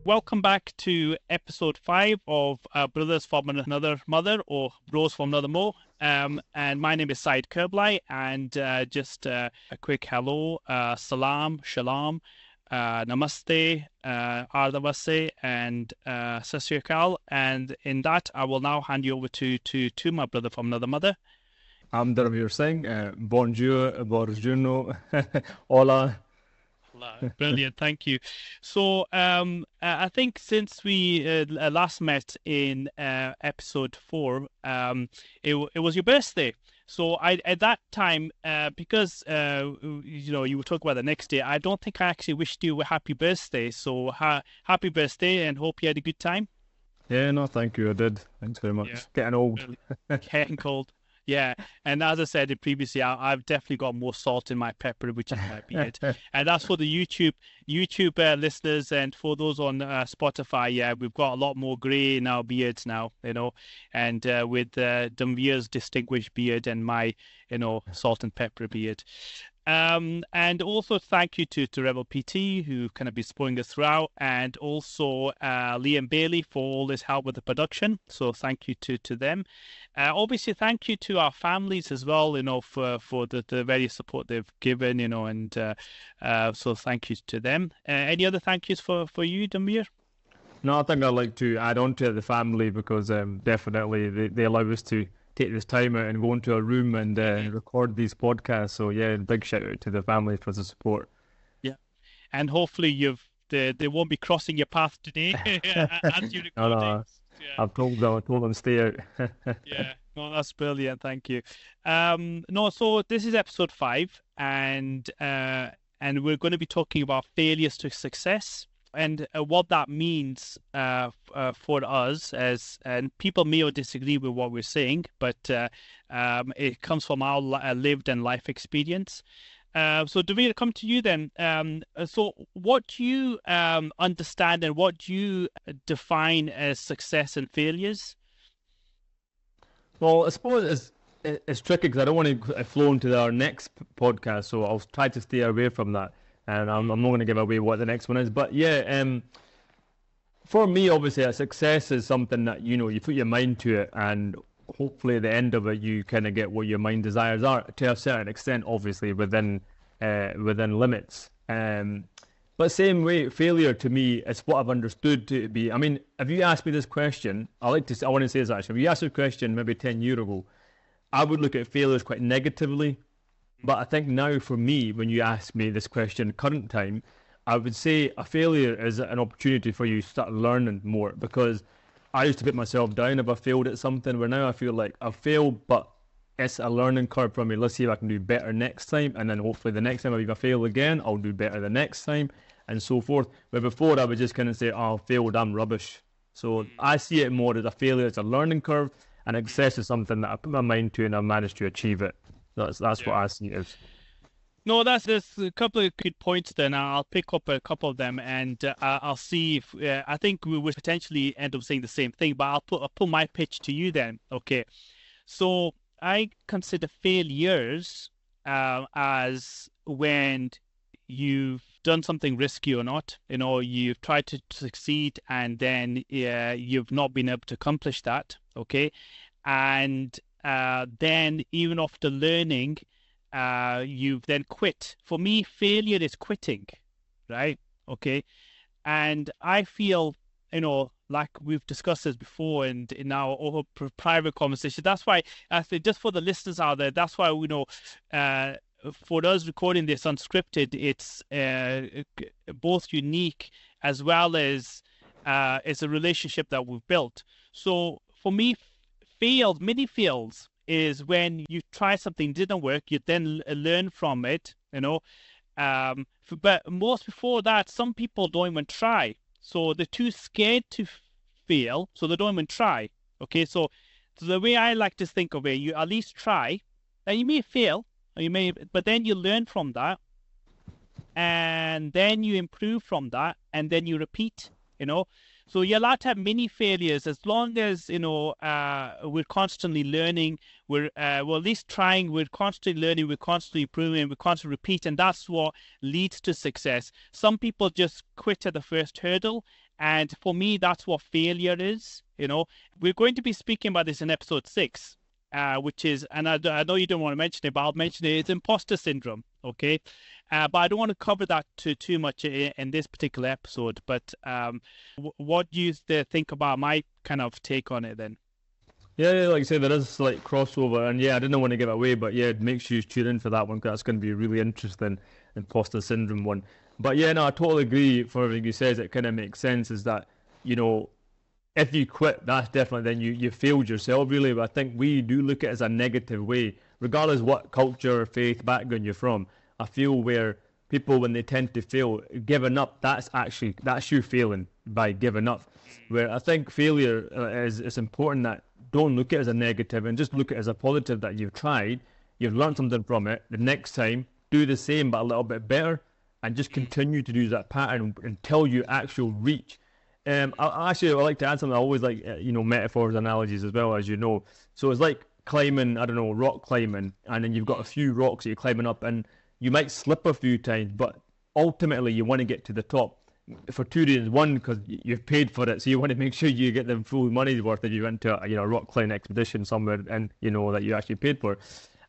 Welcome back to episode 5 of Brothers from Another Mother, or Bros from Another Mo. And my name is Said Kerblai, and just a quick hello, salam, shalom, namaste, ardavase, and sat sri akal. And in that, I will now hand you over to my brother from another mother. I'm Dharamveer Singh. Bonjour, buongiorno, hola. Brilliant, thank you. So, I think since we last met in episode 4, it was your birthday. So at that time, because you were talking about the next day, I don't think I actually wished you a happy birthday. So happy birthday, and hope you had a good time. Yeah, no, thank you. I did. Thanks very much. Yeah. Getting old. Really. Getting cold. Yeah, and as I said previously, I've definitely got more salt in my pepper, which is my beard. And that's for the YouTube listeners, and for those on Spotify. Yeah, we've got a lot more grey in our beards now, and with Dharamveer's distinguished beard and my, salt and pepper beard. And also thank you to Rebel PT, who kind of been supporting us throughout, and also Liam Bailey for all his help with the production. So thank you to them. Obviously, thank you to our families as well, for the various support they've given, and so thank you to them. Any other thank yous for you, Dharamveer? No, I think I'd like to add on to the family, because definitely they allow us to take this time out and go into a room and record these podcasts. So yeah, big shout out to the family for the support. Yeah, and hopefully they won't be crossing your path today as you record. No. Yeah. I've told them stay out. Yeah, no, that's brilliant. Thank you. So this is episode 5, and we're going to be talking about failures to success, and what that means for us, and people may or disagree with what we're saying, but it comes from our lived and life experience. So Dharamveer, come to you then. So what do you understand, and what do you define as success and failures? Well, I suppose it's tricky, because I don't want to flow into our next podcast, so I'll try to stay away from that. And I'm not going to give away what the next one is. But yeah, for me, obviously, a success is something that, you put your mind to it, and hopefully at the end of it, you kind of get what your mind desires are, to a certain extent, obviously, within limits. But same way, failure to me is what I've understood to be. I mean, if you asked me this question, I want to say this actually. If you asked this question maybe 10 years ago, I would look at failures quite negatively. But I think now, for me, when you ask me this question, current time, I would say a failure is an opportunity for you to start learning more, because I used to put myself down if I failed at something, where now I feel like I've failed, but it's a learning curve for me. Let's see if I can do better next time, and then hopefully the next time if I fail again, I'll do better the next time, and so forth. But before, I would just kind of say, oh, I failed, I'm rubbish. So I see it more as a failure, it's a learning curve, and success is something that I put my mind to and I've managed to achieve it. That's what I see it as. No, there's a couple of good points then. I'll pick up a couple of them, and I'll see if I think we would potentially end up saying the same thing. But I'll put my pitch to you then. Okay, so I consider failures as when you've done something risky or not. You've tried to succeed, and then you've not been able to accomplish that. Okay, and then even after learning, you've then quit. For me, failure is quitting, right? Okay, and I feel, like we've discussed this before, and in our private conversation. That's why I think, just for the listeners out there, that's why for us recording this unscripted, it's both unique as well as it's a relationship that we've built. So for me, mini fails is when you try something, didn't work, you then learn from it, but most before that, some people don't even try, so they're too scared to fail, so they don't even try. Okay, so the way I like to think of it, you at least try, and you may fail, but then you learn from that, and then you improve from that, and then you repeat. So you're allowed to have mini failures as long as we're constantly learning. We're at least trying. We're constantly learning. We're constantly improving. We constantly repeat, and that's what leads to success. Some people just quit at the first hurdle, And for me, that's what failure is. We're going to be speaking about this in episode 6, which is, and I know you don't want to mention it, but I'll mention it. It's imposter syndrome. Okay. But I don't want to cover that too much in this particular episode. But what do you think about my kind of take on it then? Yeah, like I said, there is a slight crossover, and I didn't want to give it away, but make sure you tune in for that one, because that's going to be a really interesting imposter syndrome one. But no, I totally agree for everything you says. It kind of makes sense, is that, if you quit, that's definitely then you failed yourself, really. But I think we do look at it as a negative way, regardless what culture, faith, background you're from. I feel where people, when they tend to fail, giving up, that's you failing by giving up. Where I think failure is important, that don't look at it as a negative and just look at it as a positive, that you've tried, you've learned something from it. The next time, do the same but a little bit better, and just continue to do that pattern until you actually reach. I like to add something. I always like metaphors, analogies as well, as you know. So it's like climbing, I don't know, rock climbing, and then you've got a few rocks that you're climbing up, and you might slip a few times, but ultimately you want to get to the top for 2 reasons. One, because you've paid for it, so you want to make sure you get the full money's worth if you went to a rock climbing expedition somewhere, and that you actually paid for.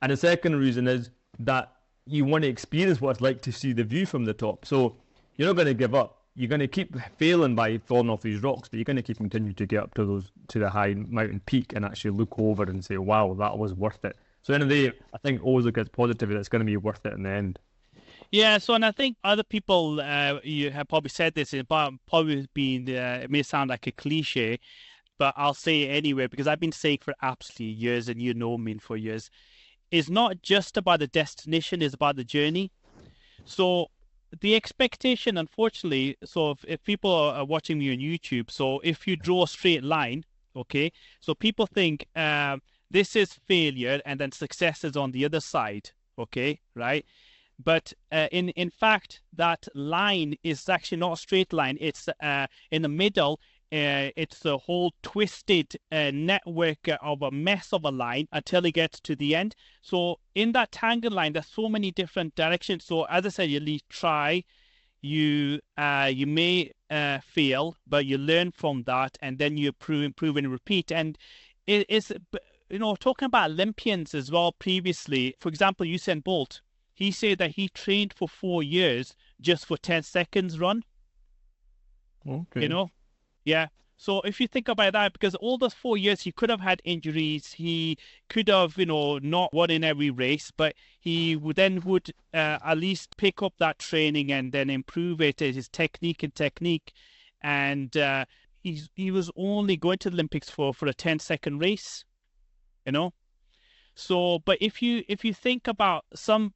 And the second reason is that you want to experience what it's like to see the view from the top. So you're not going to give up. You're going to keep failing by falling off these rocks, but you're going to keep continuing to get up to the high mountain peak and actually look over and say, wow, that was worth it. So in the day, I think always look at positivity. It's going to be worth it in the end. Yeah, so, and I think other people, you have probably said this, but probably been, it may sound like a cliche, but I'll say it anyway, because I've been saying for absolutely years, and me for years, it's not just about the destination, it's about the journey. So the expectation, unfortunately, so if people are watching me on YouTube, so if you draw a straight line, okay, so people think this is failure and then success is on the other side, okay, right? But in fact, that line is actually not a straight line. It's in the middle. It's a whole twisted network of a mess of a line until it gets to the end. So in that tangle line, there's so many different directions. So as I said, you try, you may fail, but you learn from that, and then you improve and repeat. And it's talking about Olympians as well previously. For example, Usain Bolt. He said that he trained for 4 years just for 10 seconds run. Okay. Yeah. So if you think about that, because all those 4 years, he could have had injuries. He could have, not won in every race, but he would at least pick up that training and then improve it, his technique. And he was only going to the Olympics for a 10-second race, So, but if you think about some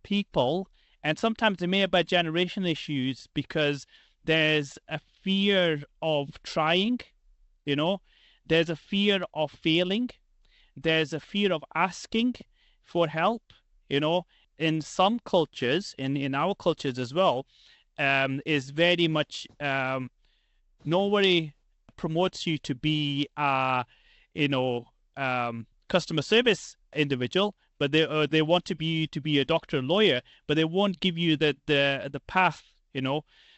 people, and sometimes they may have bad generation issues because there's a fear of trying, there's a fear of failing, there's a fear of asking for help, in some cultures, in our cultures as well, is very much nobody promotes you to be customer service individual, but they want to be a doctor, lawyer, but they won't give you the path,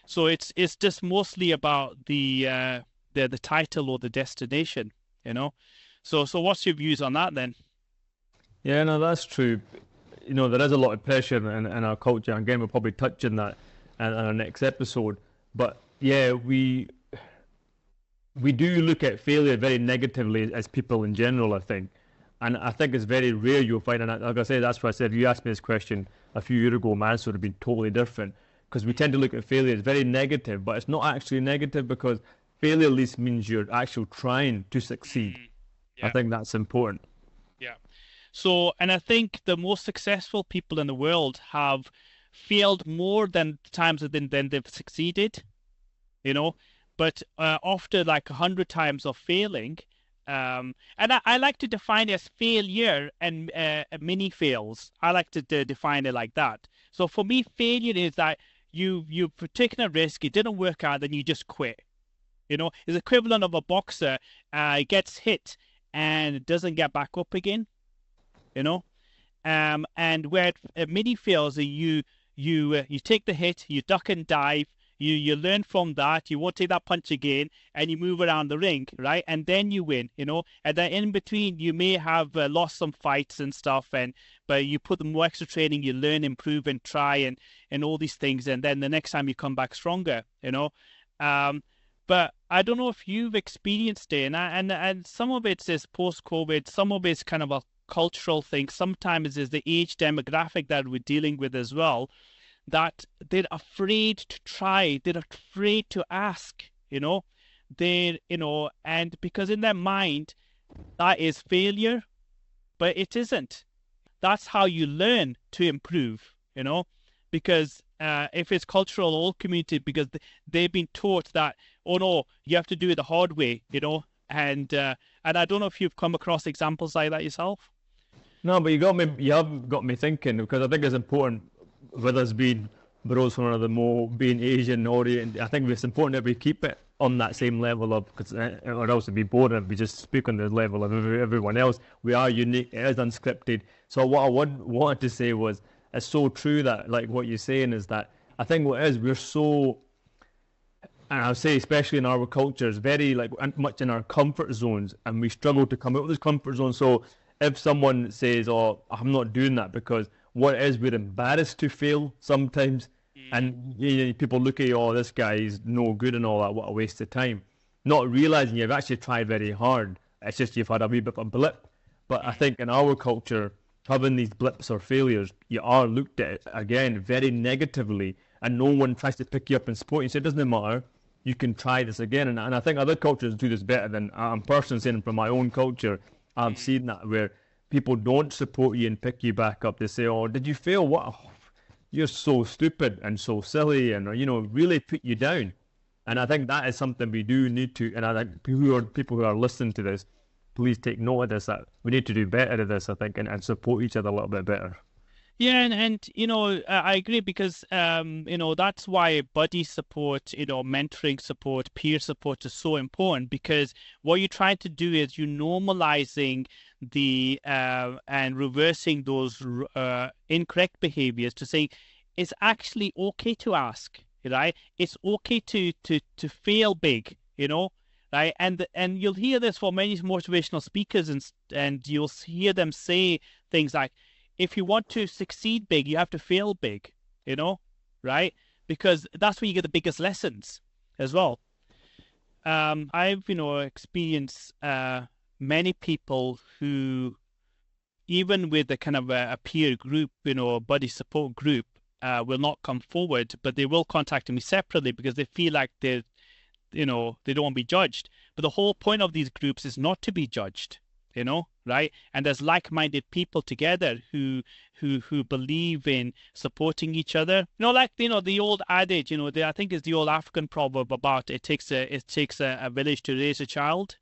So it's just mostly about the title or the destination, So what's your views on that then? Yeah, no, that's true. There is a lot of pressure in our culture. Again, we'll probably touch on that in our next episode. But yeah, we do look at failure very negatively as people in general, I think. And I think it's very rare you'll find, and like I said, that's why I said if you asked me this question a few years ago, my answer would have been totally different. Because we tend to look at failure as very negative, but it's not actually negative, because failure at least means you're actually trying to succeed. Yeah. I think that's important. Yeah. So, and I think the most successful people in the world have failed more than times than they've succeeded, but after like 100 times of failing, and I like to define it as failure and mini fails. I like to define it like that. So for me, failure is that you've taken a risk, it didn't work out, then you just quit. It's equivalent of a boxer gets hit and doesn't get back up again. And where mini fails, you take the hit, you duck and dive, You learn from that. You won't take that punch again, and you move around the ring, right? And then you win, And then in between, you may have lost some fights and stuff, but you put more extra training, you learn, improve, and try, and all these things, and then the next time you come back stronger, But I don't know if you've experienced it, and some of it is post-COVID, some of it's kind of a cultural thing. Sometimes it's the age demographic that we're dealing with as well, that they're afraid to try, they're afraid to ask, and because in their mind, that is failure, but it isn't. That's how you learn to improve, because if it's cultural or community, because they've been taught that, oh no, you have to do it the hard way, and I don't know if you've come across examples like that yourself. No, but you have got me thinking, because I think it's important, whether it's being bros from another more, being Asian, Orient, I think it's important that we keep it on that same level of, or else it'd be boring if we just speak on the level of everyone else. We are unique, it is unscripted. So what I wanted to say was, it's so true that, like what you're saying is that, I think what it is, we're so, and I'll say especially in our cultures, very like much in our comfort zones, and we struggle to come out of this comfort zone. So if someone says, oh, I'm not doing that, because what it is, we're embarrassed to fail sometimes, and people look at you, oh, this guy is no good and all that, what a waste of time, not realising you've actually tried very hard. It's just you've had a wee bit of a blip. But I think in our culture, having these blips or failures, you are looked at, again, very negatively, and no one tries to pick you up and support you. So it doesn't matter, you can try this again. And I think other cultures do this better than I'm personally saying from my own culture. I've seen that where people don't support you and pick you back up. They say, oh, did you fail? What? Oh, you're so stupid and so silly, and really put you down. And I think that is something we do need to, and I think people who are listening to this, please take note of this, that we need to do better at this, I think, and support each other a little bit better. Yeah, and I agree, because that's why buddy support, mentoring support, peer support is so important, because what you're trying to do is you normalizing the and reversing those incorrect behaviors to saying it's actually okay to ask, right? It's okay to fail big, right? And you'll hear this from many motivational speakers, and you'll hear them say things like, if you want to succeed big, you have to fail big, right? Because that's where you get the biggest lessons as well. I've, experienced many people who, even with a kind of a peer group, buddy support group, will not come forward, but they will contact me separately because they feel like they don't want to be judged. But the whole point of these groups is not to be judged, right? And there's like-minded people together who believe in supporting each other. Like the old adage, I think it's the old African proverb about it takes a village to raise a child.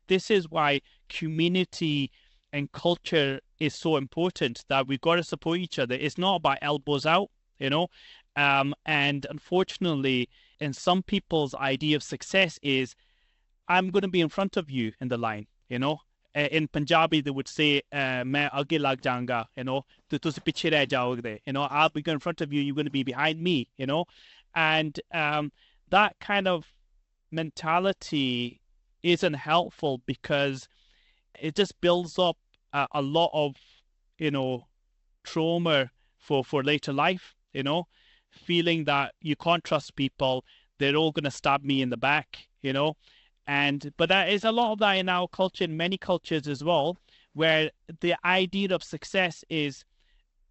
This is why community and culture is so important, that we've got to support each other. It's not about elbows out, and unfortunately, in some people's idea of success is, I'm going to be in front of you in the line, In Punjabi, they would say, "Main aage lag janga," "Tu tusi piche reh jaoge," I'll be going in front of you, you're going to be behind me, and that kind of mentality isn't helpful, because it just builds up a lot of, trauma for later life, feeling that you can't trust people, they're all going to stab me in the back, but there is a lot of that in our culture, in many cultures as well, where the idea of success is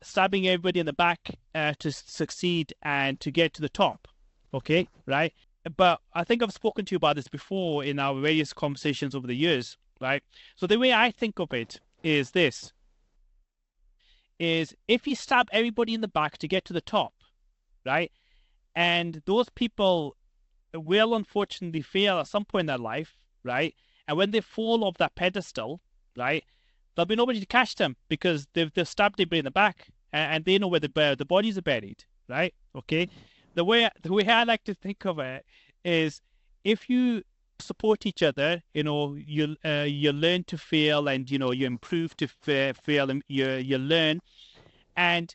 stabbing everybody in the back to succeed and to get to the top. Okay, right? But I think I've spoken to you about this before in our various conversations over the years, right? So the way I think of it is this, is if you stab everybody in the back to get to the top, right? And those people will unfortunately fail at some point in their life, right? And when they fall off that pedestal, right, there'll be nobody to catch them, because they've stabbed everybody in the back, and they know where the bodies are buried, right? Okay. The way I like to think of it is, if you support each other, you learn to fail, and you improve to fail, and you learn, and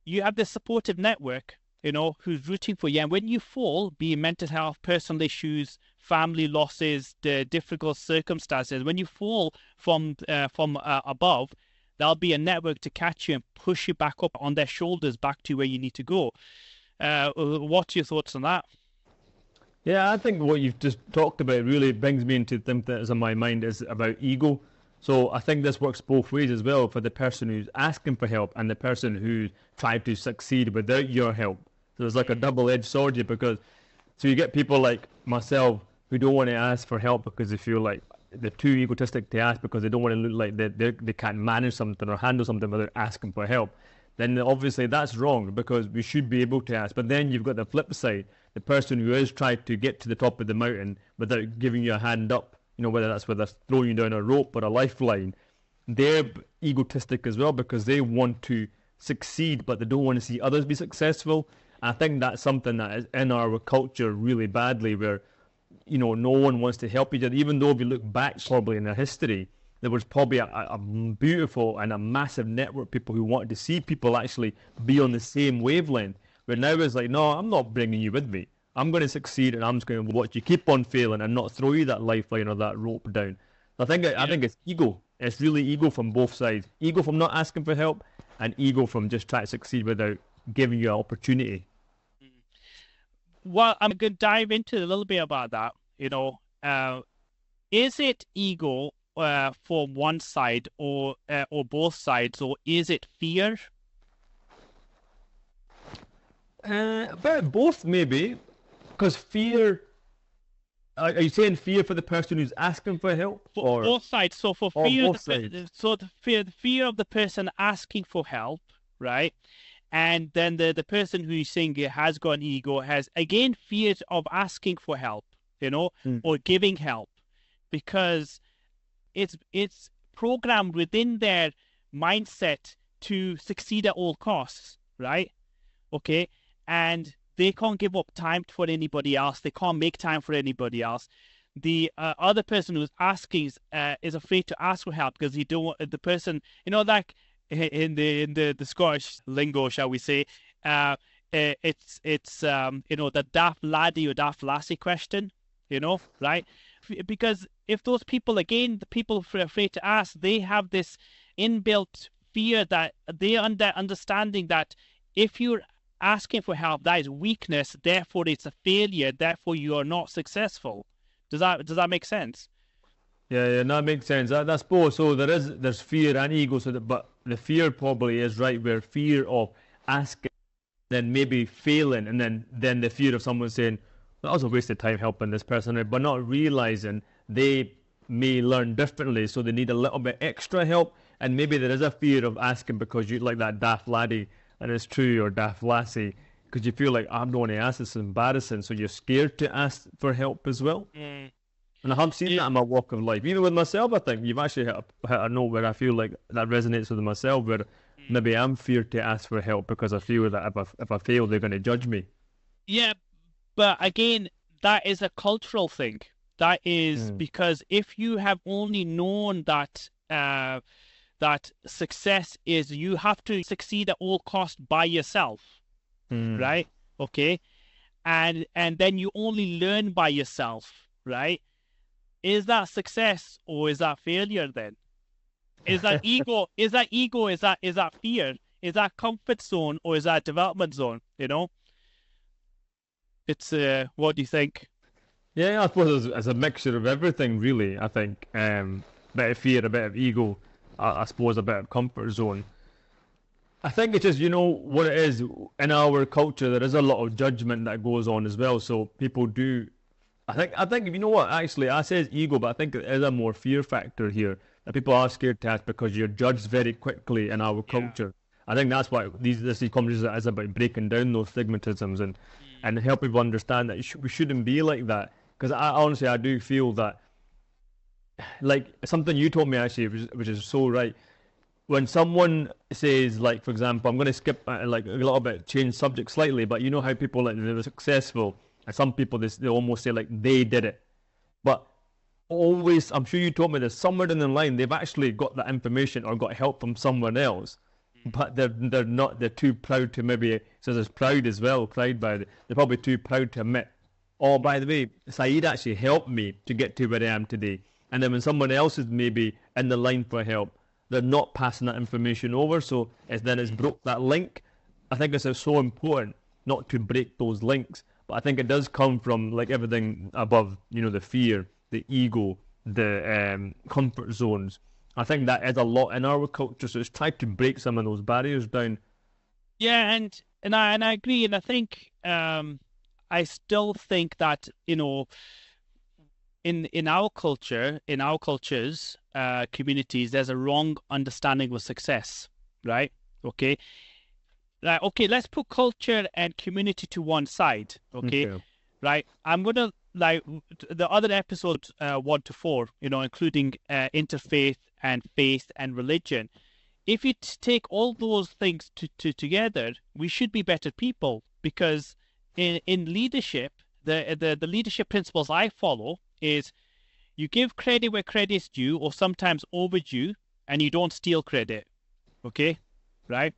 you have this supportive network, who's rooting for you. And when you fall, be it mental health, personal issues, family losses, the difficult circumstances, when you fall from above, there'll be a network to catch you and push you back up on their shoulders, back to where you need to go. What's your thoughts on that? Yeah, I think what you've just talked about really brings me into think that is in my mind is about ego. So I think this works both ways as well for the person who's asking for help and the person who's tried to succeed without your help. So there's like a double-edged sword here because so you get people like myself who don't want to ask for help because they feel like they're too egotistic to ask because they don't want to look like they can't manage something or handle something without asking for help. Then obviously that's wrong because we should be able to ask. But then you've got the flip side, the person who has tried to get to the top of the mountain without giving you a hand up, whether that's with us throwing you down a rope or a lifeline, they're egotistic as well because they want to succeed, but they don't want to see others be successful. I think that's something that is in our culture really badly where, no one wants to help each other. Even though if you look back probably in their history, there was probably a beautiful and a massive network of people who wanted to see people actually be on the same wavelength. But now it's like, no, I'm not bringing you with me. I'm going to succeed and I'm just going to watch you keep on failing and not throw you that lifeline or that rope down. I think it's ego. It's really ego from both sides. Ego from not asking for help and ego from just trying to succeed without giving you an opportunity. Well, I'm going to dive into a little bit about that. Is it ego for one side or both sides, or is it fear? But both maybe, because fear. Are you saying fear for the person who's asking for help, or both sides? So for fear, the fear of the person asking for help, right? And then the person who's saying it has got an ego has again fears of asking for help, or giving help, because it's programmed within their mindset to succeed at all costs, right? Okay, and they can't give up time for anybody else. They can't make time for anybody else. The other person who's asking is afraid to ask for help because the person, like in the Scottish lingo, shall we say, it's the daft laddie or daft lassie question, right? Because if those people, again, the people who are afraid to ask, they have this inbuilt fear that they understanding that if you're asking for help, that is weakness, therefore it's a failure, therefore you are not successful. Does that make sense? Yeah, that makes sense. That's both. So there's fear and ego. But the fear probably is right where fear of asking, then maybe failing, and then the fear of someone saying that was a waste of time helping this person, but not realizing they may learn differently, so they need a little bit extra help, and maybe there is a fear of asking because you like that daft laddie, and it's true, or daft lassie, because you feel like I'm not going to ask, this is embarrassing, so you're scared to ask for help as well. And I have seen that in my walk of life, even with myself. I think you've actually hit a note where I feel like that resonates with myself, where maybe I'm feared to ask for help because I feel that if I fail, they're going to judge me. Yeah, but again, that is a cultural thing. That is because if you have only known that that success is you have to succeed at all costs by yourself, right? Okay, and then you only learn by yourself, right? Is that success or is that failure then? Is that ego? Is that ego? Is that fear? Is that comfort zone or is that development zone? It's what do you think? Yeah, I suppose it's a mixture of everything, really. I think a bit of fear, a bit of ego, I suppose a bit of comfort zone. I think it's just, what it is in our culture. There is a lot of judgment that goes on as well. So people do. I think you know what? Actually, I says ego, but I think there is a more fear factor here that people are scared to ask because you're judged very quickly in our culture. I think that's why these conversations is about breaking down those stigmatisms and help people understand that we shouldn't be like that. Because honestly, I do feel that, like something you told me actually, which is so right. When someone says, like, for example, I'm going to skip like a little bit, change subject slightly, but you know how people like they were successful, and some people they almost say like they did it, but always, I'm sure you told me this, somewhere in the line they've actually got that information or got help from someone else. but they're not. They're too proud to maybe. So there's pride as well. Pride by they're probably too proud to admit. Oh, by the way, Saeed actually helped me to get to where I am today. And then when someone else is maybe in the line for help, they're not passing that information over. So it's broke that link. I think it's so important not to break those links. But I think it does come from like everything above, the fear, the ego, the comfort zones. I think that is a lot in our culture. So it's tried to break some of those barriers down. Yeah, and I agree, and I think I still think that in our culture, in our cultures, communities, there's a wrong understanding of success, right? Okay, okay, let's put culture and community to one side, okay. Right? I'm gonna like the other episodes 1 to 4, including interfaith and faith and religion. If you take all those things together, we should be better people, because in leadership, the leadership principles I follow is you give credit where credit's due, or sometimes overdue, and you don't steal credit. Okay, right?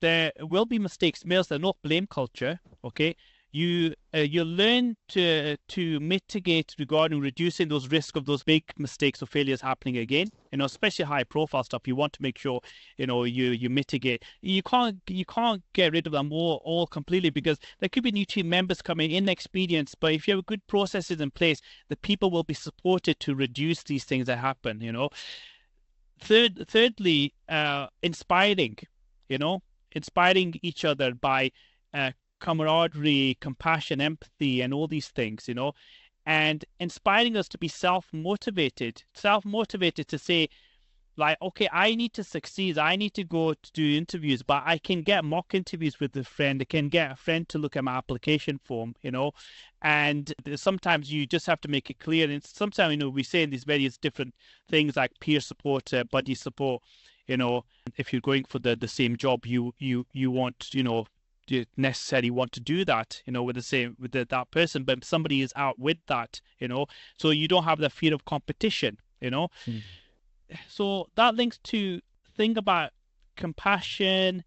There will be mistakes. There's no blame culture. Okay, you learn to mitigate regarding reducing those risks of those big mistakes or failures happening again. Especially high profile stuff. You want to make sure you mitigate. You can't get rid of them all completely, because there could be new team members coming inexperienced. But if you have good processes in place, the people will be supported to reduce these things that happen. Thirdly, inspiring. Inspiring each other by camaraderie, compassion, empathy, and all these things, and inspiring us to be self-motivated to say, like, okay, I need to succeed. I need to go to do interviews, but I can get mock interviews with a friend. I can get a friend to look at my application form, and sometimes you just have to make it clear. And sometimes, we say these various different things like peer support, buddy support, if you're going for the same job, you want, you necessarily want to do that, with that person, but somebody is out with that, so you don't have the fear of competition, So that links to think about compassion,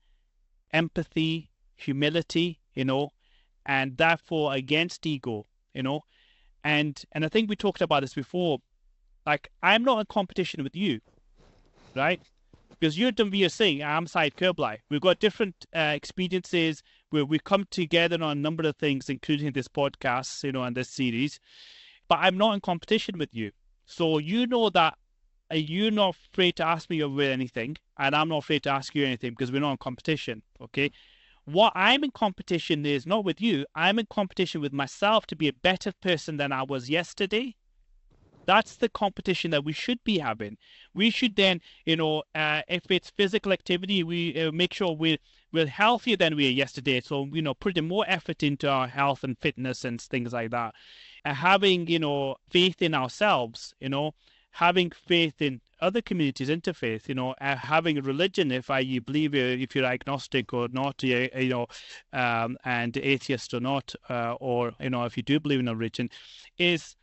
empathy, humility, and therefore against ego, and I think we talked about this before. Like, I'm not in competition with you, right? Because you're Tanveer Singh, I'm Saeed Kirbalai. We've got different experiences where we come together on a number of things, including this podcast, and this series. But I'm not in competition with you. So you know that you're not afraid to ask me about anything, and I'm not afraid to ask you anything, because we're not in competition, okay? What I'm in competition is not with you. I'm in competition with myself to be a better person than I was yesterday. That's the competition that we should be having. We should then, if it's physical activity, we make sure we're healthier than we were yesterday. So, putting more effort into our health and fitness and things like that. Having, faith in ourselves, having faith in other communities, interfaith, having a religion, if you believe, if you're agnostic or not, and atheist or not, or, if you do believe in a religion, is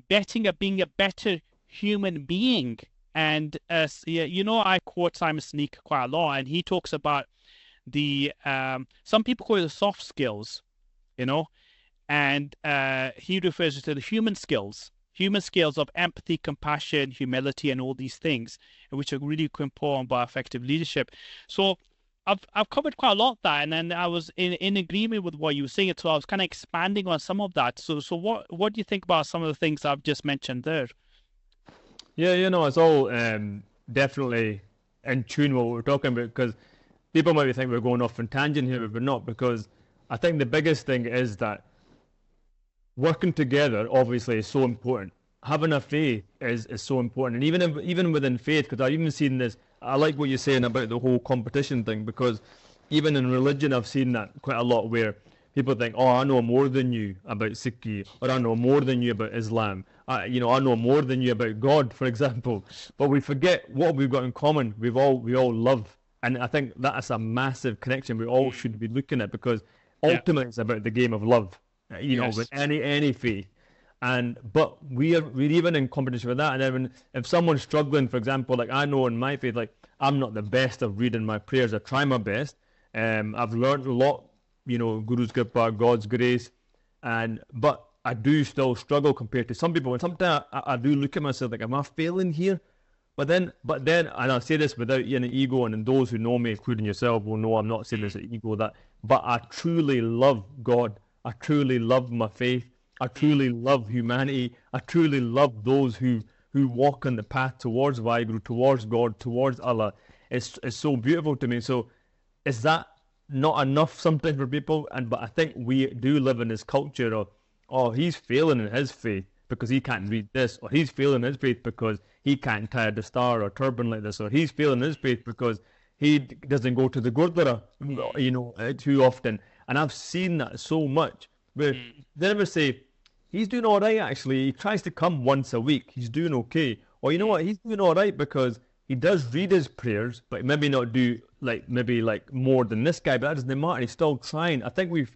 betting at being a better human being. And I quote Simon Sinek quite a lot, and he talks about the some people call it the soft skills, and he refers to the human skills of empathy, compassion, humility, and all these things, which are really important by effective leadership. So I've covered quite a lot there, and then I was in agreement with what you were saying, so I was kind of expanding on some of that. So what do you think about some of the things I've just mentioned there? Yeah, it's all definitely in tune with what we're talking about, because people might think we're going off on tangent here, but we're not, because I think the biggest thing is that working together obviously is so important. Having a faith is so important, and even within faith, because I've even seen this. I like what you're saying about the whole competition thing, because even in religion I've seen that quite a lot, where people think, oh, I know more than you about Sikhi, or I know more than you about Islam. I know more than you about God, for example. But we forget what we've got in common. We all love, and I think that's a massive connection we all should be looking at, because ultimately it's about the game of love. With any faith. But we're even in competition with that. And then if someone's struggling, for example, like I know in my faith, like I'm not the best of reading my prayers. I try my best. I've learned a lot, Guru's Kripa, God's grace, but I do still struggle compared to some people. And sometimes I do look at myself like, am I failing here? But then, and I say this without any ego, and those who know me, including yourself, will know I'm not saying this with ego. But I truly love God. I truly love my faith. I truly love humanity. I truly love those who walk on the path towards Vaheguru, towards God, towards Allah. It's so beautiful to me. So, is that not enough sometimes for people? But I think we do live in this culture of, oh, he's failing in his faith because he can't read this, or he's failing in his faith because he can't tie the star or turban like this, or he's failing in his faith because he doesn't go to the Gurdwara, too often. And I've seen that so much, where they never say, he's doing all right actually, he tries to come once a week, he's doing okay. Or you know what, he's doing all right because he does read his prayers, but maybe not do maybe more than this guy, but that doesn't matter, he's still trying. I think we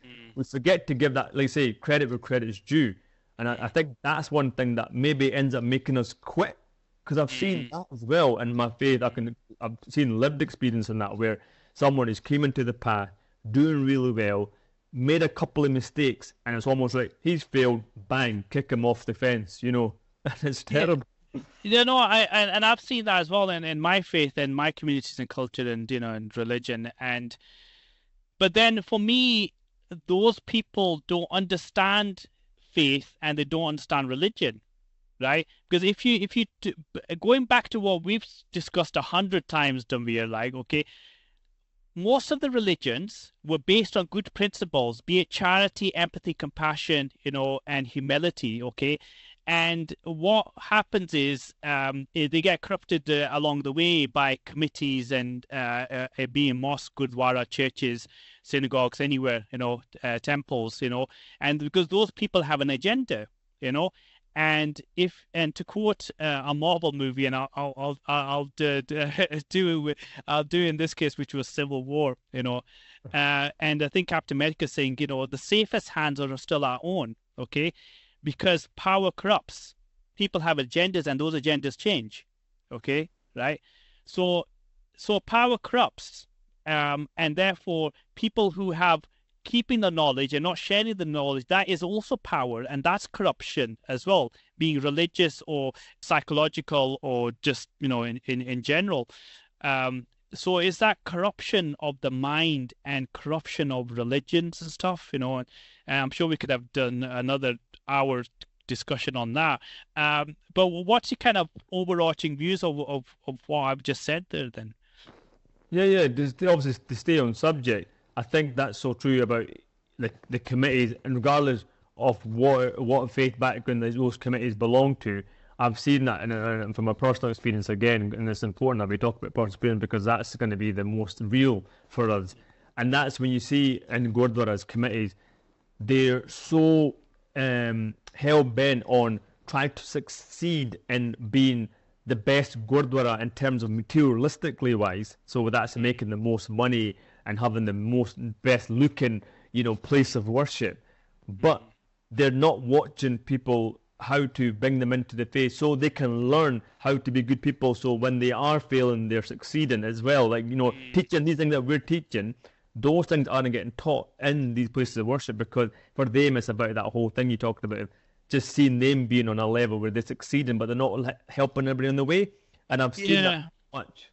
forget to give that, like say, credit where credit is due. And I think that's one thing that maybe ends up making us quit. Because I've seen that as well in my faith. I've seen lived experience in that, where someone has came into the path, doing really well, made a couple of mistakes, and it's almost like he's failed, bang, kick him off the fence, And it's terrible. I've seen that as well in my faith and my communities and culture and and religion. But then for me, those people don't understand faith and they don't understand religion, right? Because if you going back to what we've discussed 100 times, Dhanveer, okay, most of the religions were based on good principles, be it charity, empathy, compassion, and humility, okay? And what happens is they get corrupted along the way by committees and being mosques, gurdwara, churches, synagogues, anywhere, temples, and because those people have an agenda, and to quote a Marvel movie, and I'll do in this case, which was Civil War, and I think Captain America is saying, the safest hands are still our own, okay, because power corrupts. People have agendas, and those agendas change, okay, right? So power corrupts, and therefore people who have keeping the knowledge and not sharing the knowledge, that is also power, and that's corruption as well, being religious or psychological or just in general. So is that corruption of the mind and corruption of religions and stuff, and I'm sure we could have done another hour discussion on that. But what's your kind of overarching views of what I've just said there then? Yeah, obviously to stay on subject, I think that's so true about the committees, and regardless of what faith background those committees belong to, I've seen that, and from a personal experience again, and it's important that we talk about personal experience because that's going to be the most real for us. And that's when you see in Gurdwaras committees, they're so hell-bent on trying to succeed in being the best Gurdwara in terms of materialistically wise. So that's making the most money and having the best looking, place of worship. But they're not watching people how to bring them into the faith so they can learn how to be good people. So when they are failing, they're succeeding as well. Teaching these things that we're teaching, those things aren't getting taught in these places of worship, because for them it's about that whole thing you talked about, just seeing them being on a level where they're succeeding, but they're not helping everybody on the way. And I've seen that much.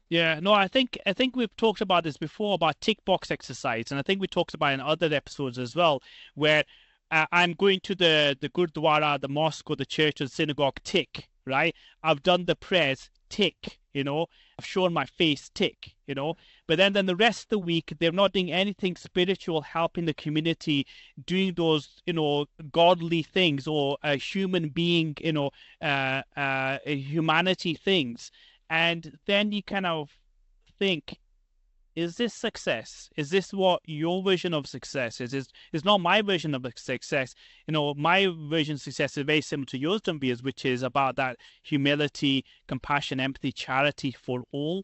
Yeah, no, I think we've talked about this before, about tick box exercise, and I think we talked about it in other episodes as well, where I'm going to the Gurdwara, the mosque, or the church or the synagogue, tick, right? I've done the prayers, tick, I've shown my face, tick, But then the rest of the week, they're not doing anything spiritual, helping the community, doing those, godly things, or human being, humanity things. And then you kind of think, is this success? Is this what your version of success is? It's not my version of success. My version of success is very similar to yours, Dhanveer, which is about that humility, compassion, empathy, charity for all,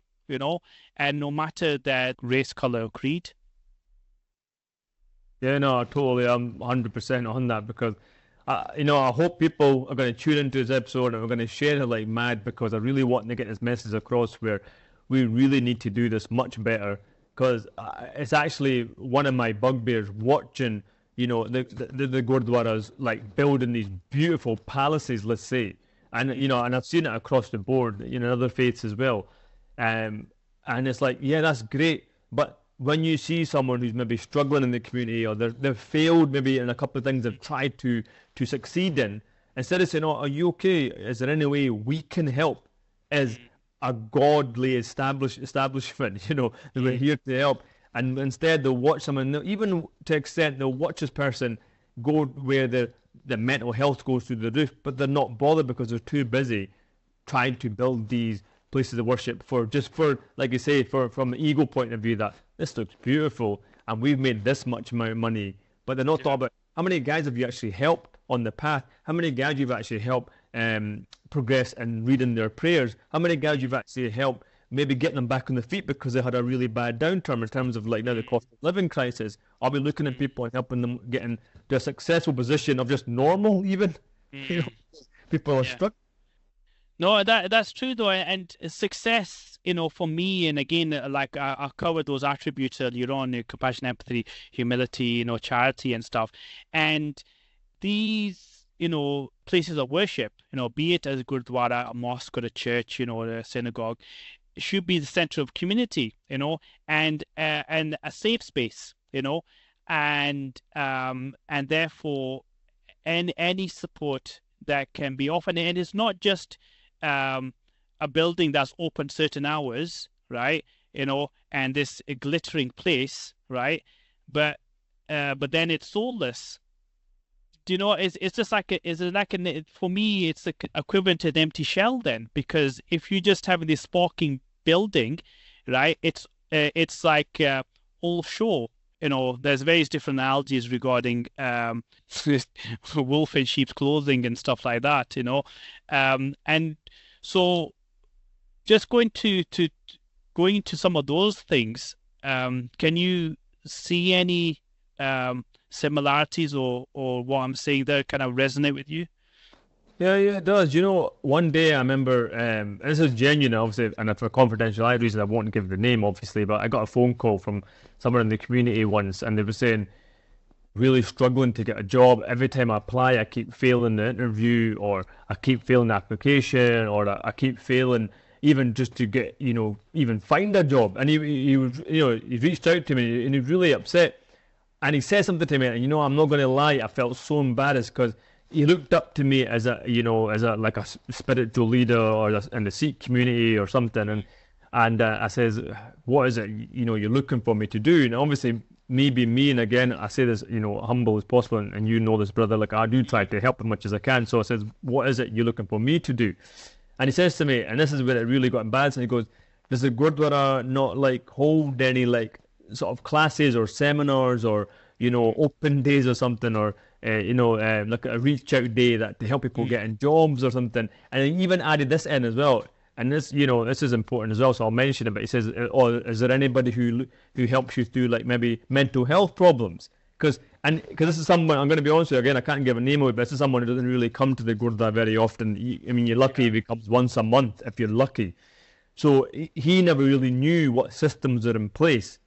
and no matter their race, color, or creed. Yeah, no, totally. I'm 100% on that, because I hope people are going to tune into this episode and we're going to share it like mad, because I really want to get this message across where we really need to do this much better, because it's actually one of my bugbears watching, you know, the Gurdwaras like building these beautiful palaces, let's say, and you know, and I've seen it across the board, you know, other faiths as well, and it's like, yeah, that's great, but when you see someone who's maybe struggling in the community, or they've failed maybe in a couple of things they've tried to succeed in, instead of saying, "Oh, are you okay? Is there any way we can help?" as a godly establishment, you know, that we're here to help. And instead they'll watch someone, even to extent they'll watch this person go where the mental health goes through the roof, but they're not bothered because they're too busy trying to build these places of worship for, like you say, from the ego point of view, that this looks beautiful and we've made this much amount of money. But they're not talking about how many guys have you actually helped on the path, how many guys you've actually helped progress and reading their prayers, how many guys you've actually helped maybe getting them back on the feet because they had a really bad downturn in terms of like now the cost of living crisis. I'll be looking at people and helping them get into a successful position of just normal, even. You know, people are struggling. No, that's true though, and success, you know, for me, and again, like I covered those attributes earlier on: compassion, empathy, humility, you know, charity and stuff, and these, you know, places of worship, you know, be it as a gurdwara, a mosque, or a church, you know, or a synagogue, should be the center of community, you know, and a safe space, you know, and therefore, any support that can be offered, and it's not just a building that's open certain hours, right, you know, and this glittering place, right, but then it's soulless. Do you know, it's just like for me, it's equivalent to an empty shell then, because if you just have this sparking building, right, it's like all show, you know. There's various different analogies regarding wolf in sheep's clothing and stuff like that, you know, and so just going to some of those things, can you see any similarities or what I'm saying there kind of resonate with you? Yeah, it does. You know, one day I remember, and this is genuine, obviously, and for confidentiality reasons, I won't give the name, obviously, but I got a phone call from someone in the community once, and they were saying, really struggling to get a job. Every time I apply, I keep failing the interview, or I keep failing the application, or I keep failing even just to get, you know, even find a job. And he was, you know, he reached out to me, and he was really upset. And he said something to me, and you know, I'm not going to lie, I felt so embarrassed, because he looked up to me as a, you know, as a like a spiritual leader or in the Sikh community or something, and I says, what is it, you know, you're looking for me to do? And obviously, me being me, and again, I say this, you know, humble as possible, and you know this, brother, like I do try to help as much as I can. So I says, what is it you're looking for me to do? And he says to me, and this is where it really got embarrassing, he goes, does the Gurdwara not like hold any like sort of classes or seminars or, you know, open days or something, or you know, like a reach out day that to help people getting jobs or something? And he even added this in as well, and this, you know, this is important as well, so I'll mention it. But he says, "Oh, is there anybody who helps you through like maybe mental health problems?" Because this is someone, I'm going to be honest with you again, I can't give a name of it, but this is someone who doesn't really come to the Gurdwara very often. I mean, you're lucky if he comes once a month, if you're lucky. So he never really knew what systems are in place,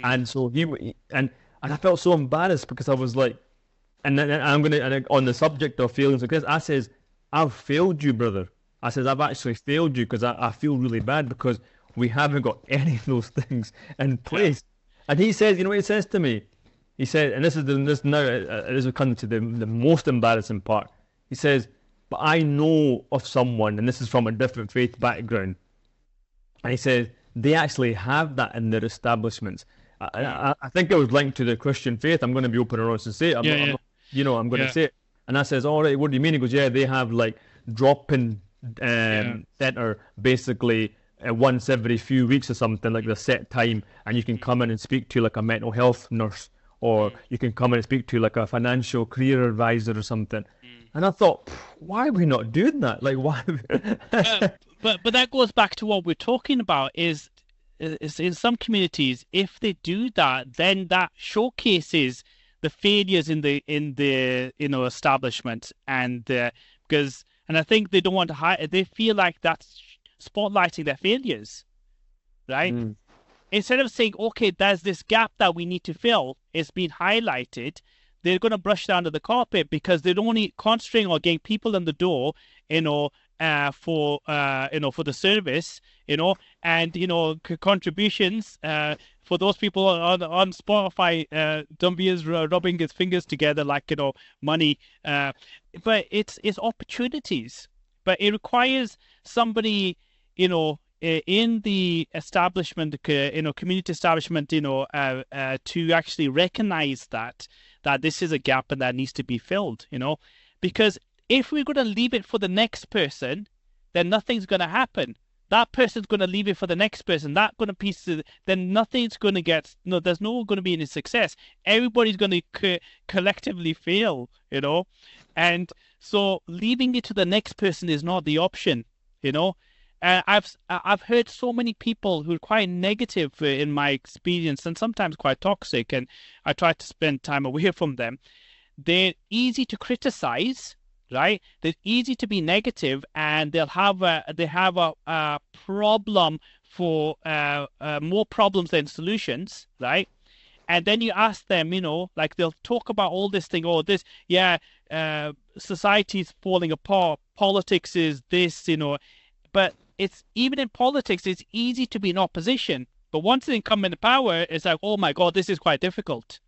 and so and I felt so embarrassed, because I was like, and then I'm gonna, and on the subject of feelings like this, I says, I've failed you, brother. I says, I've actually failed you, because I feel really bad because we haven't got any of those things in place. And he says, you know what he says to me? He said, and this is coming to the most embarrassing part. He says, but I know of someone, and this is from a different faith background, and he says they actually have that in their establishments. I think it was linked to the Christian faith. I'm going to be open and honest and say it. I'm going to say it. And I says, all right, what do you mean? He goes, yeah, they have like drop-in center basically once every few weeks or something, like the set time, and you can come in and speak to like a mental health nurse, or you can come in and speak to like a financial career advisor or something. And I thought, why are we not doing that? Like, why? But that goes back to what we're talking about, is in some communities, if they do that, then that showcases the failures in the you know, establishment, and I think they don't want to hide. They feel like that's spotlighting their failures. right? Instead of saying, okay, there's this gap that we need to fill, it's been highlighted, they're going to brush it under the carpet because they're only concentrating on getting people in the door, for the service, and contributions. For those people on Spotify, Dumby is rubbing his fingers together like money, but it's opportunities. But it requires somebody, in the establishment, community establishment, to actually recognize that this is a gap and that needs to be filled, because if we're going to leave it for the next person, then nothing's going to happen. That person's going to leave it for the next person. That going to piece it, then nothing's going to get. No, there's no going to be any success. Everybody's going to collectively fail, and so leaving it to the next person is not the option, I've heard so many people who are quite negative in my experience and sometimes quite toxic, and I try to spend time away from them. They're easy to criticize, right? They're easy to be negative, and they have a problem for more problems than solutions, right? And then you ask them, like they'll talk about all this thing, society's falling apart, politics is this, but it's even in politics, it's easy to be in opposition. But once they come into power, it's like, oh my God, this is quite difficult,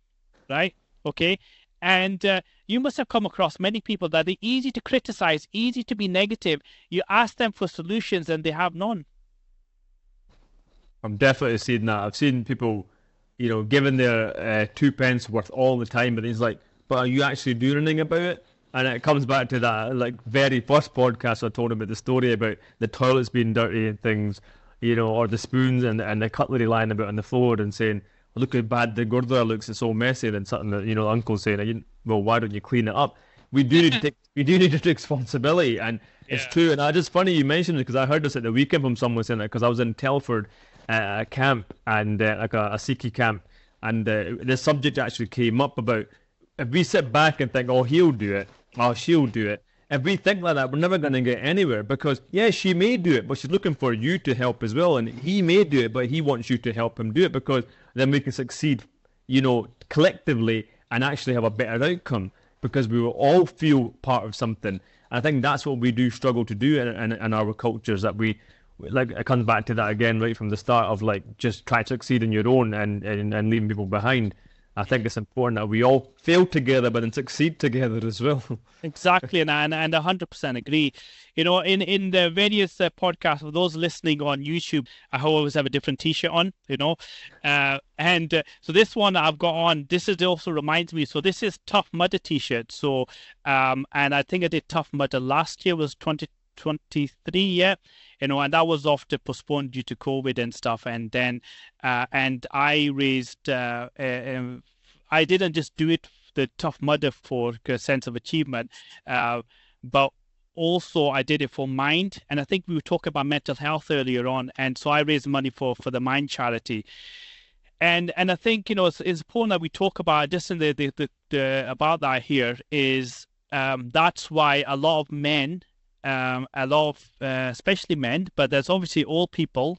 right? Okay. And you must have come across many people that they're easy to criticize, easy to be negative. You ask them for solutions and they have none. I'm definitely seeing that. I've seen people, giving their 2 pence worth all the time, but it's like, but are you actually doing anything about it? And it comes back to that, like, very first podcast I told about the story about the toilets being dirty and things, or the spoons and the cutlery lying about on the floor, and saying, look how bad the Gurdwara looks, it's so messy, and something that, uncle's saying, well, why don't you clean it up? We do need to take responsibility, and it's true. And it's funny you mentioned it, because I heard this at the weekend from someone saying it, because I was in Telford at a camp, and like a Sikhi camp, and the subject actually came up about, if we sit back and think, oh, he'll do it, oh, she'll do it, if we think like that, we're never going to get anywhere, because, she may do it, but she's looking for you to help as well, and he may do it, but he wants you to help him do it, because then we can succeed, collectively, and actually have a better outcome, because we will all feel part of something. I think that's what we do struggle to do in our cultures, that we, like, it comes back to that again right from the start of, like, just try to succeed on your own and leaving people behind. I think it's important that we all fail together, but then succeed together as well. Exactly, and 100% agree. In the various podcasts, for those listening on YouTube, I always have a different T-shirt on. So this one I've got on. This also reminds me. So this is Tough Mudder T-shirt. So and I think I did Tough Mudder last year, was 2023, yeah. And that was often postponed due to COVID and stuff. And then, and I raised, I didn't just do it, the Tough Mudder, for a sense of achievement, but also I did it for Mind. And I think we were talking about mental health earlier on. And so I raised money for the Mind charity. And I think, it's important that we talk about just in about that here is, that's why a lot of men, especially men, but there's obviously all people,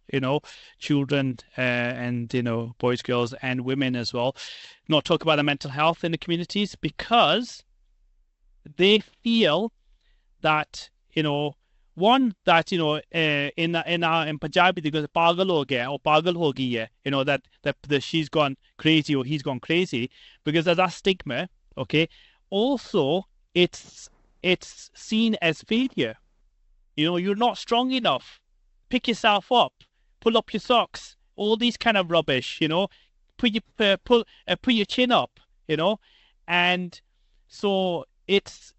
children, and boys, girls, and women as well, not talk about the mental health in the communities, because they feel that one, that in Punjabi they go pagal ho gaya or pagal ho gayi hai, that she's gone crazy or he's gone crazy, because there's that stigma. Okay, also it's seen as failure. You're not strong enough. Pick yourself up. Pull up your socks. All these kind of rubbish. Put your chin up. And so it's,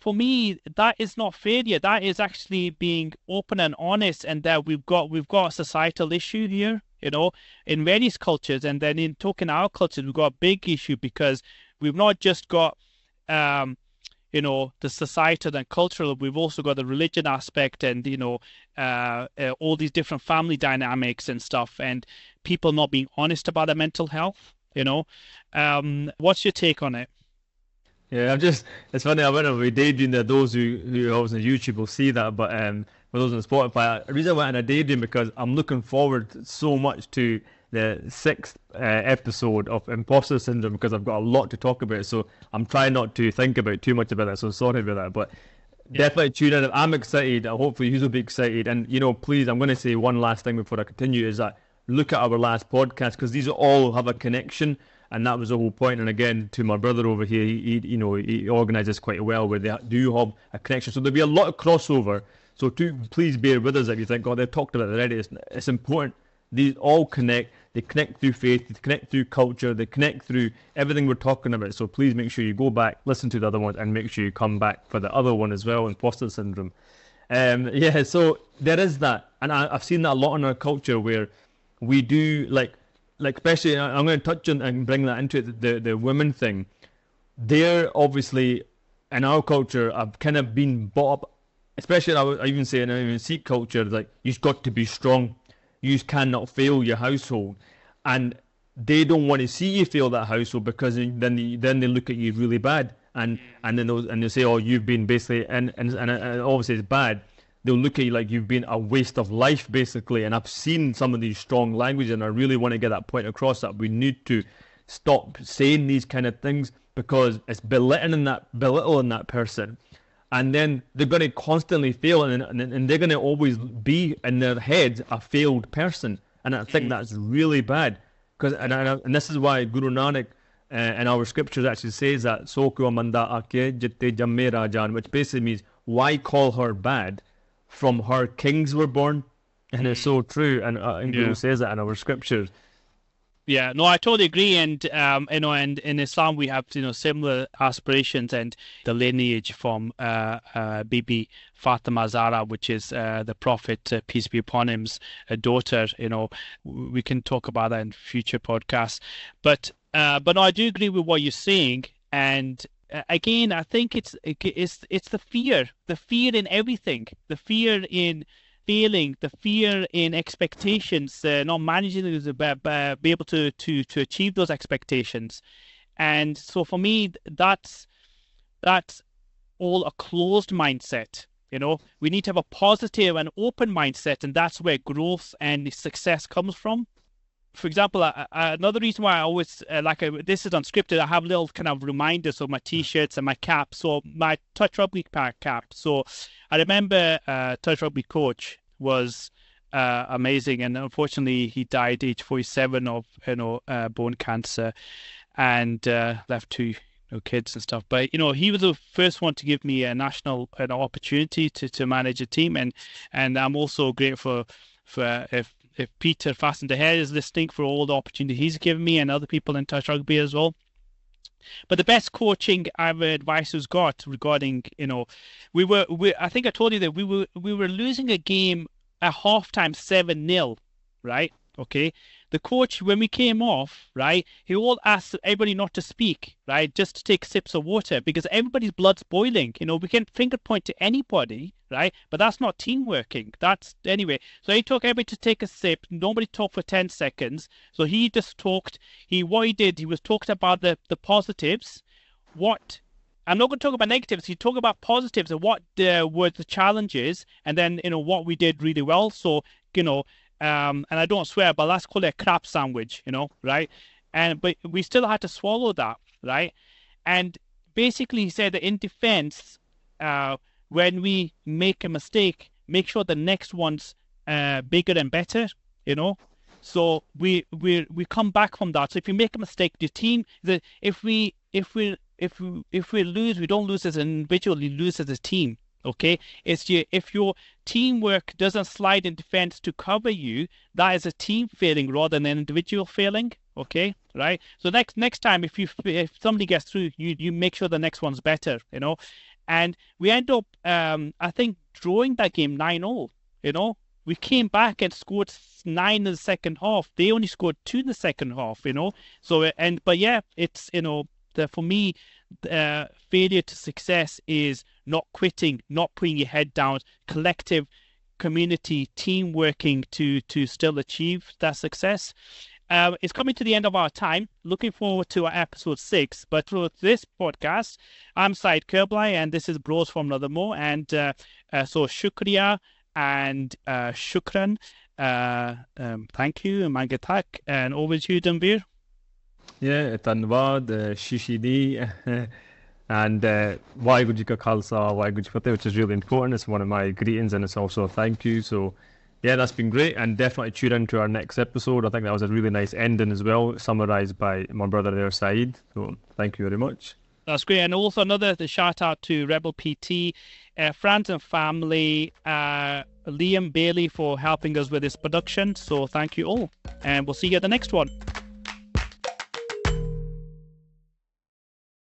for me, that is not failure. That is actually being open and honest, and that we've got a societal issue here. In various cultures, and then in talking our culture, we've got a big issue, because we've not just got the societal and cultural, we've also got the religion aspect, and all these different family dynamics and stuff, and people not being honest about their mental health. What's your take on it? Yeah, it's funny, I went on a daydream that those who are on YouTube will see that, but for those on Spotify. The reason I went on a daydream because I'm looking forward so much to the 6th episode of Imposter Syndrome because I've got a lot to talk about. So I'm trying not to think about too much about that. So sorry about that, but. Definitely tune in. I'm excited. Hopefully you will be excited. And, please, I'm going to say one last thing before I continue is that look at our last podcast because these all have a connection. And that was the whole point. And again, to my brother over here, he organises quite well where they do have a connection. So there'll be a lot of crossover. So please bear with us if you think, oh, they've talked about it already. It's important. These all connect. They connect through faith, they connect through culture, they connect through everything we're talking about. So please make sure you go back, listen to the other ones, and make sure you come back for the other one as well, Imposter Syndrome. So there is that. And I've seen that a lot in our culture where we do, like especially, I'm going to touch on and bring that into it, the women thing. They're obviously, in our culture, I've kind of been brought up, especially I even say in Sikh culture, like, you've got to be strong. You cannot fail your household, and they don't want to see you fail that household because then they look at you really bad, and then they say, oh, you've been basically and obviously it's bad. They'll look at you like you've been a waste of life basically. And I've seen some of these strong language, and I really want to get that point across that we need to stop saying these kind of things because it's belittling that person. And then they're going to constantly fail, and they're going to always be in their heads a failed person. And I think that's really bad. And this is why Guru Nanak in our scriptures actually says that, Soku amanda ake jitte jamme rajan, which basically means, why call her bad? From her kings were born. And it's so true. And Guru says that in our scriptures. Yeah, no, I totally agree, and and in Islam we have similar aspirations, and the lineage from Bibi Fatima Zahra, which is the Prophet, peace be upon him's daughter. We can talk about that in future podcasts, but no, I do agree with what you're saying, and again, I think it's the fear in everything, the fear in failing, the fear in expectations, not managing to be able to achieve those expectations. And so for me, that's all a closed mindset. We need to have a positive and open mindset, and that's where growth and success comes from. For example, another reason why I always this is unscripted. I have little kind of reminders of my T-shirts and my cap. So my touch rugby cap. So I remember touch rugby coach was amazing, and unfortunately he died age 47 of bone cancer, and left 2 kids and stuff. But he was the first one to give me a national opportunity to manage a team, and I'm also grateful for if Peter Fastened Ahead is listening, for all the opportunity he's given me, and other people in touch rugby as well. But the best coaching advice was got regarding, I think I told you that we were losing a game at halftime 7-0, right? Okay. The coach, when we came off, right, he all asked everybody not to speak, right, just to take sips of water, because everybody's blood's boiling. We can finger point to anybody, right, but that's not team working. Anyway. So he told everybody to take a sip. Nobody talked for 10 seconds. So he just talked. What he did, he was talking about the positives. I'm not going to talk about negatives. He talked about positives and what were the challenges, and then what we did really well. So and I don't swear, but let's call it a crap sandwich, right? But we still had to swallow that, right? And basically he said that in defense, when we make a mistake, make sure the next one's bigger and better, So we come back from that. So if you make a mistake, the team, if we lose, we don't lose as an individual, we lose as a team. Okay, if your teamwork doesn't slide in defense to cover you, that is a team failing rather than an individual failing. Okay, right? So next time, if somebody gets through, you make sure the next one's better. And we end up, I think, drawing that game 9-0. We came back and scored 9 in the second half. They only scored 2 in the second half. So but yeah, it's for me, failure to success is not quitting, not putting your head down, collective community, team working to still achieve that success. It's coming to the end of our time. Looking forward to our episode 6. But for this podcast, I'm Syed Kerblai, and this is Bros from Another More. And so shukriya, and shukran. Thank you, Mangatak, and over to you, Dambir. Yeah, ਧੰਨਵਾਦ ਸ਼ੀਸ਼ੀ ਦੀ and Waheguru ji ਕਾ ਖਾਲਸਾ ਵਾਹਿਗੁਰੂ ਜੀ ਕੀ ਫਤਿਹ, which is really important. It's one of my greetings and it's also a thank you. So yeah, that's been great, and definitely tune into our next episode. I think that was a really nice ending as well, summarised by my brother there, Saeed. So thank you very much. That's great. And also another shout out to Rebel PT, friends and family, Liam Bailey for helping us with this production. So thank you all, and we'll see you at the next one.